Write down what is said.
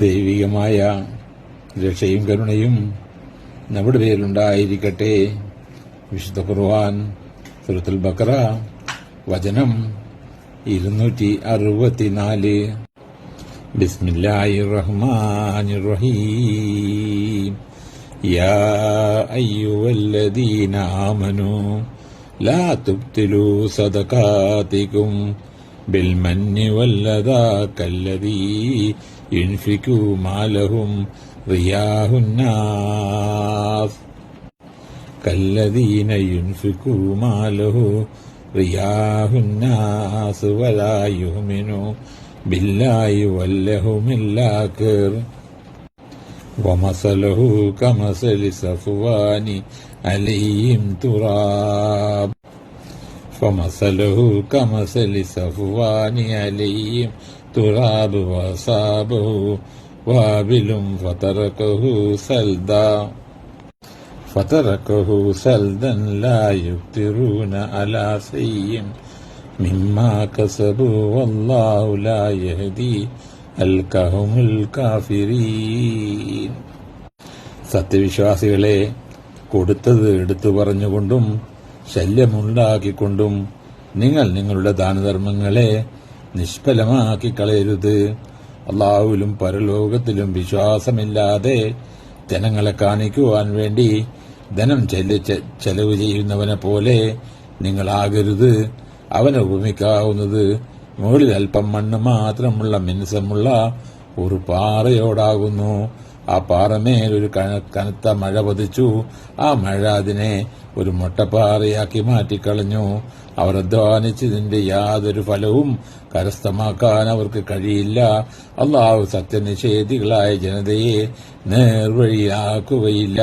ദൈവികമായ രക്ഷയും കരുണയും നമ്മുടെ പേരിലുണ്ടായിരിക്കട്ടെ. വിശുദ്ധ ഖുർആൻ സൂറത്തുൽ ബഖറ വചനം 264. ബിസ്മില്ലാഹിർ റഹ്മാനിർ റഹീം. യാ അയ്യുഹല്ലദീന ആമനൂ ലാ തുബ്തിലൂ സദഖാതികും ബിൽമന്നി വല്ലദാ കല്ലദീ യുൻഫികൂ മാലഹും റിയാഹുന്നാസ് കല്ലദീന യുൻഫികൂ മാലഹു റിയാഹുന്നാസ് വലാ യുഅ്മിനൂ ബില്ലാഹി വല്ലഹുമിൽ ആഖിർ വമസലുഹു കമസലി സഫ്വാനി അലൈഹിം തുറാബ് فمثله كمثل صفوان عليهم تراب وأصابه وابل فتركه سلدا لا يقدرون على شيء مما كسبوا والله لا يهدي القوم الكافرين. സത്യവിശ്വാസികളെ, കൊടുത്തത് എടുത്തു പറഞ്ഞുകൊണ്ടും ശല്യമുണ്ടാക്കിക്കൊണ്ടും നിങ്ങൾ നിങ്ങളുടെ ദാനധർമ്മങ്ങളെ നിഷ്ഫലമാക്കി കളയരുത്. അള്ളാഹുവിലും പരലോകത്തിലും വിശ്വാസമില്ലാതെ ജനങ്ങളെ കാണിക്കുവാൻ വേണ്ടി ധനം ചെലവ് ചെയ്യുന്നവനെ പോലെ നിങ്ങളാകരുത്. അവനെ ഉപമിക്കാവുന്നത് മുകളിൽ അല്പം മണ്ണ് മാത്രമുള്ള മിനുസമുള്ള ഒരു പാറയോടാകുന്നു. ആ പാറമേൽ ഒരു കനത്ത മഴ പതിച്ചു. ആ മഴ അതിനെ ഒരു മൊട്ടപ്പാറയാക്കി മാറ്റിക്കളഞ്ഞു. അവർ അധ്വാനിച്ചതിന്റെ യാതൊരു ഫലവും കരസ്ഥമാക്കാൻ അവർക്ക് കഴിയില്ല. അള്ളാഹു സത്യനിഷേധികളായ ജനതയെ നേർവഴിയാക്കുകയില്ല.